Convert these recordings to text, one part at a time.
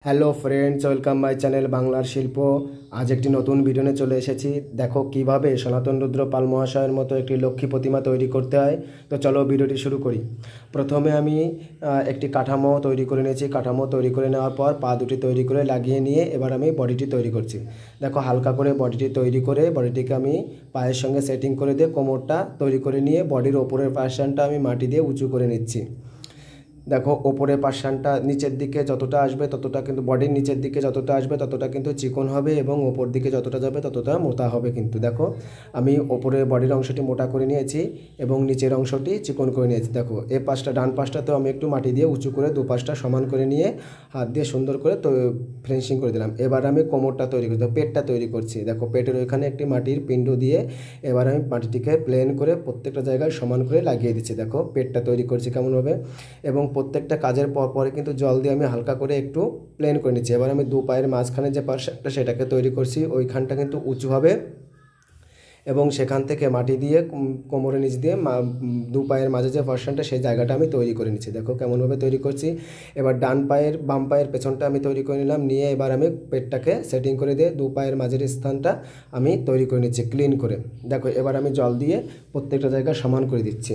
Hello friends, welcome my channel বাংলার শিল্প। আজ একটি নতুন ভিডিও নিয়ে চলে এসেছি। দেখো কিভাবে সনাতন রুদ্র পাল মহাশয়ের মতো একটি লক্ষ্মী প্রতিমা তৈরি করতে হয়। তো চলো ভিডিওটি শুরু করি। প্রথমে আমি একটি কাঠামো তৈরি করে নিয়েছি। কাঠামো তৈরি করে নেওয়ার পর পা দুটি তৈরি করে লাগিয়ে নিয়ে এবার আমি বডিটি তৈরি করছি। দেখো হালকা করে বডিটি তৈরি করে বডিটিকে আমি পায়ের সঙ্গে সেটিং করে দিয়ে কোমরটা তৈরি করে নিয়ে বডির ওপরের পার্শনটা আমি মাটি দিয়ে উঁচু করে নিচ্ছি। দেখো ওপরের পার্শনটা নিচের দিকে যতটা আসবে ততটা কিন্তু বডির নিচের দিকে যতটা আসবে ততটা কিন্তু চিকন হবে এবং ওপর দিকে যতটা যাবে ততটা মোটা হবে। কিন্তু দেখো আমি ওপরের বডির অংশটি মোটা করে নিয়েছি এবং নিচের অংশটি চিকন করে নিয়েছি। দেখো এই পাশটা ডান পাশটাতেও আমি একটু মাটি দিয়ে উঁচু করে দুপাশটা সমান করে নিয়ে হাত দিয়ে সুন্দর করে ফিনিশিং করে দিলাম। এবার আমি কোমরটা তৈরি করছি, পেটটা তৈরি করছি। দেখো পেটের ওইখানে একটি মাটির পিণ্ড দিয়ে এবার আমি মাটিটিকে প্লেন করে প্রত্যেকটা জায়গায় সমান করে লাগিয়ে দিচ্ছি। দেখো পেটটা তৈরি করছি কেমনভাবে, এবং প্রত্যেকটা কাজের পরে কিন্তু জল দিয়ে আমি হালকা করে একটু প্লেন করে নিচ্ছি। এবার আমি দু পায়ের মাঝখানে যে পার্টটা সেটাকে তৈরি করছি, ওইখানটা কিন্তু উঁচু হবে এবং সেখান থেকে মাটি দিয়ে কোমরের নিচ দিয়ে দু পায়ের মাঝে যে পোরশনটা সেই জায়গাটা আমি তৈরি করে নিচ্ছি। দেখো কেমনভাবে তৈরি করছি। এবার বাম পায়ের পেছনটা আমি তৈরি করে নিলাম, নিয়ে এবার আমি পেটটাকে সেটিং করে দিয়ে দু পায়ের মাঝের স্থানটা আমি তৈরি করে নিচ্ছি ক্লিন করে। দেখো এবার আমি জল দিয়ে প্রত্যেকটা জায়গা সমান করে দিচ্ছি,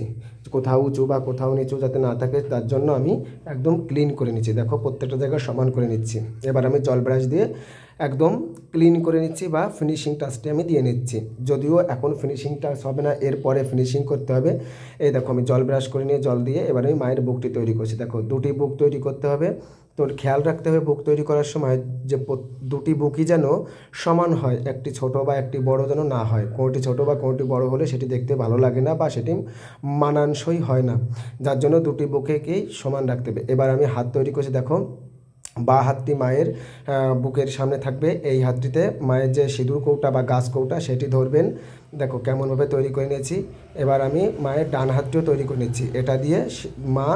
কোথাও উঁচু বা কোথাও নিচু যাতে না থাকে তার জন্য আমি একদম ক্লিন করে নিচ্ছি। দেখো প্রত্যেকটা জায়গা সমান করে নিচ্ছি। এবার আমি জল ব্রাশ দিয়ে একদম ক্লিন করে নিচ্ছি বা ফিনিশিং টাচটি আমি দিয়ে নিচ্ছি। যদিও এখন ফিনিশিং টাচ হবে না, এরপরে ফিনিশিং করতে হবে। এই দেখো আমি জল ব্রাশ করে নিয়ে জল দিয়ে এবার আমি মায়ের বুকটি তৈরি করছি। দেখো দুটি বুক তৈরি করতে হবে, তো খেয়াল রাখতে হবে বুক তৈরি করার সময় যে দুটি বুকই যেন সমান হয়, একটি ছোট বা একটি বড় যেন না হয়। কোনটি ছোট বা কোনটি বড় হলে সেটি দেখতে ভালো লাগে না বা সেটি মানানসই হয় না, যার জন্য দুটি বুকেকেই সমান রাখতে হবে। এবার আমি হাত তৈরি করছি। দেখো বা হাতটি মায়ের বুকের সামনে থাকবে, এই হাতটিতে মায়ের যে সিঁদুর কৌটা বা গাছ কৌটা সেটি ধরবেন। দেখো কেমনভাবে তৈরি করে নিয়েছি। এবার আমি মায়ের ডান হাতটিও তৈরি করে নিচ্ছি। এটা দিয়ে মা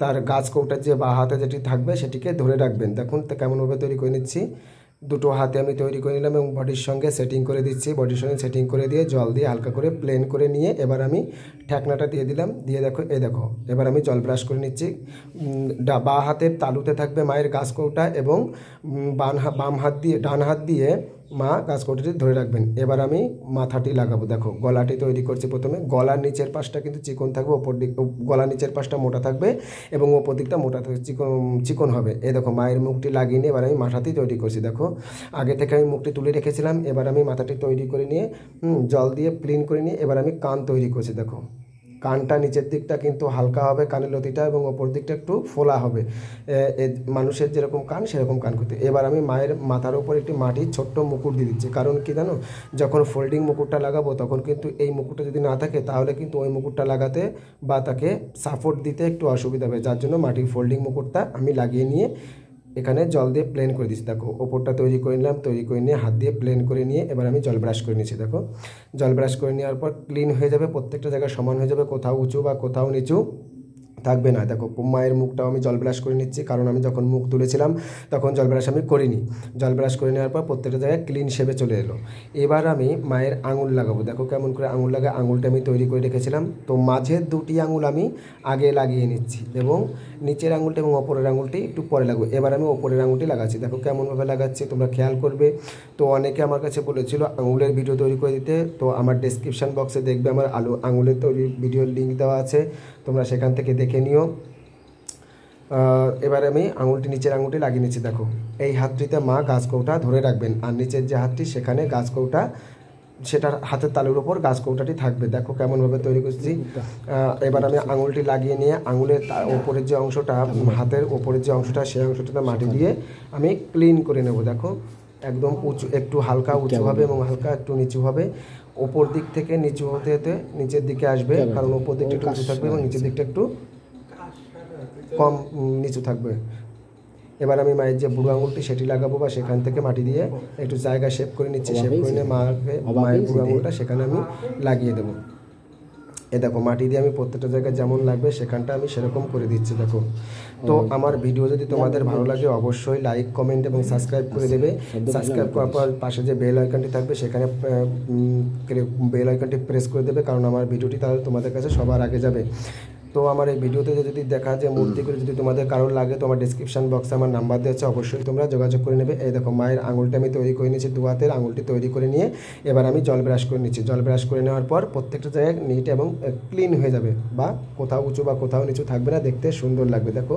তার গাছ কৌটার যে বা হাতে যেটি থাকবে সেটিকে ধরে রাখবেন। দেখুন তো কেমনভাবে তৈরি করে নিচ্ছি। দুটো হাতে আমি তৈরি করে নিলাম এবং বডির সঙ্গে সেটিং করে দিচ্ছি। বডির সঙ্গে সেটিং করে দিয়ে জল দিয়ে হালকা করে প্লেন করে নিয়ে এবার আমি ঠ্যাকনাটা দিয়ে দিলাম, দিয়ে দেখো দেখো এবার আমি জল ব্রাশ করে নিচ্ছি। বা হাতের তালুতে থাকবে মায়ের গাছ কৌটা এবং ডান হাত দিয়ে মা গাছ কৌটাটি ধরে রাখবেন। এবার আমি মাথাটি লাগাবো। দেখো গলাটি তৈরি করছি। প্রথমে গলার নিচের পাশটা কিন্তু চিকন থাকবে, গলার নিচের পাশটা মোটা থাকবে এবং ওপর দিকটা মোটা থাকবে, চিকন হবে। দেখো মায়ের মুখটি লাগিয়ে নিয়ে এবার আমি মাথাটি তৈরি করছি। দেখো আগে থেকে আমি মুখটি তুলে রেখেছিলাম, এবার আমি মাথাটি তৈরি করে নিয়ে জল দিয়ে ক্লিন করে নিয়ে এবার আমি কান তৈরি করছি। দেখো কানটা নিচের দিকটা কিন্তু হালকা হবে, কানের লতিটা, এবং ওপর দিকটা একটু ফোলা হবে। মানুষের যেরকম কান সেরকম কান করতে। এবার আমি মায়ের মাথার উপর একটি মাটির ছোট্ট মুকুট দিয়ে দিচ্ছি। কারণ কি জানো, যখন ফোল্ডিং মুকুটটা লাগাবো তখন কিন্তু এই মুকুটটা যদি না থাকে তাহলে কিন্তু ওই মুকুটটা লাগাতে বা তাকে সাপোর্ট দিতে একটু অসুবিধা হবে, যার জন্য মাটির ফোল্ডিং মুকুটটা আমি লাগিয়ে নিয়ে এখানে জল দিয়ে প্লেন করে দিচ্ছি। দেখো ওপরটা তৈরি করে নিলাম, তৈরি করে নিয়ে হাত দিয়ে প্লেন করে নিয়ে এবার আমি জল ব্রাশ করে নিচ্ছি। দেখো জল ব্রাশ করে নেওয়ার পর ক্লিন হয়ে যাবে, প্রত্যেকটা জায়গায় সমান হয়ে যাবে, কোথাও উঁচু বা কোথাও নিচু থাকবে না। দেখো মায়ের মুখটাও আমি জল ব্রাশ করে নিচ্ছি, কারণ আমি যখন মুখ তুলেছিলাম তখন জল ব্রাশ আমি করিনি। জল ব্রাশ করে নেওয়ার পর প্রত্যেকটা জায়গায় ক্লিন শেপে চলে এলো। এবার আমি মায়ের আঙুল লাগাবো। দেখো কেমন করে আঙুল লাগে, আঙুলটা আমি তৈরি করে রেখেছিলাম। তো মাঝের দুটি আঙুল আমি আগে লাগিয়ে নিচ্ছি এবং নিচের আঙুলটা এবং ওপরের আঙুলটি একটু পরে লাগবে। এবার আমি ওপরের আঙুলটি লাগাচ্ছি। দেখো কেমনভাবে লাগাচ্ছি তোমরা খেয়াল করবে। তো অনেকে আমার কাছে বলেছিল আঙুলের ভিডিও তৈরি করে দিতে, তো আমার ডেসক্রিপশান বক্সে দেখবে আমার আঙুলের তৈরি ভিডিওর লিঙ্ক দেওয়া আছে, তোমরা সেখান থেকে দেখে নিও। এবার আমি আঙুলটি নিচের আঙুলটি লাগিয়ে নিচ্ছি। দেখো এই হাতটিতে মা গাছ কৌটা ধরে রাখবেন, আর নিচের যে হাতটি সেখানে গাছ কৌটা, সেটার হাতের তালুর ওপর গাছ কৌটাটি থাকবে। দেখো কেমনভাবে তৈরি করছি। এবার আমি আঙুলটি লাগিয়ে নিয়ে আঙুলের ওপরের যে অংশটা, হাতের ওপরের যে অংশটা, সেই অংশটাতে মাটি দিয়ে আমি ক্লিন করে নেব। দেখো একদম উঁচু, একটু হালকা উঁচু হবে এবং হালকা একটু নিচু হবে। ওপর দিক থেকে নিচু হতে হতে নিচের দিকে আসবে, কারণ ওপর দিকটা একটু উঁচু থাকবে এবং নিচের দিকটা একটু কম নিচু থাকবে। এবার আমি মায়ের যে বুড়ো আঙুলটি সেটি লাগাবো বা সেখান থেকে মাটি দিয়ে একটু জায়গা শেপ করে নিচ্ছি। শেপ করে নিয়ে মায়ের বুড়ো আঙুলটা সেখানে আমি লাগিয়ে দেবো। দেখো মাটি দিয়ে আমি প্রত্যেকটা জায়গায় যেমন লাগবে সেখানটা আমি সেরকম করে দিচ্ছি। দেখো তো আমার ভিডিও যদি তোমাদের ভালো লাগে অবশ্যই লাইক, কমেন্ট এবং সাবস্ক্রাইব করে দেবে। সাবস্ক্রাইব করার পর পাশে যে বেল আইকনটি থাকবে সেখানে বেল আইকনটি প্রেস করে দেবে, কারণ আমার ভিডিওটি তাহলে তোমাদের কাছে সবার আগে যাবে। তো তো আমার এই ভিডিওতে যদি দেখা যে মূর্তিগুলো যদি তোমাদের কারোর লাগে তো আমার ডিসক্রিপশন বক্সে আমার নাম্বার দেওয়া আছে, অবশ্যই তোমরা যোগাযোগ করে নেবে। এই দেখো মায়ের আঙুলটা আমি তৈরি করে নিয়েছি, দু হাতের আঙুলটি তৈরি করে নিয়ে এবার আমি জল ব্রাশ করে নিচ্ছি। জল ব্রাশ করে নেওয়ার পর প্রত্যেকটা জায়গায় নিট এবং ক্লিন হয়ে যাবে, বা কোথাও উঁচু বা কোথাও নিচু থাকবে না, দেখতে সুন্দর লাগবে। দেখো,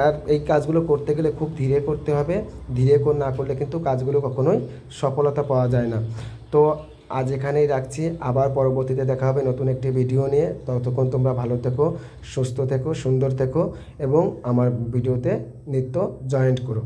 আর এই কাজগুলো করতে গেলে খুব ধীরে করতে হবে, ধীরে না করলে কিন্তু কাজগুলো কখনোই সফলতা পাওয়া যায় না। তো আজ এখানেই রাখছি, আবার পরবর্তীতে দেখা হবে নতুন একটি ভিডিও নিয়ে। ততক্ষণ তোমরা ভালো থেকো, সুস্থ থেকো, সুন্দর থেকো এবং আমার ভিডিওতে নিত্য জয়েন্ট করো।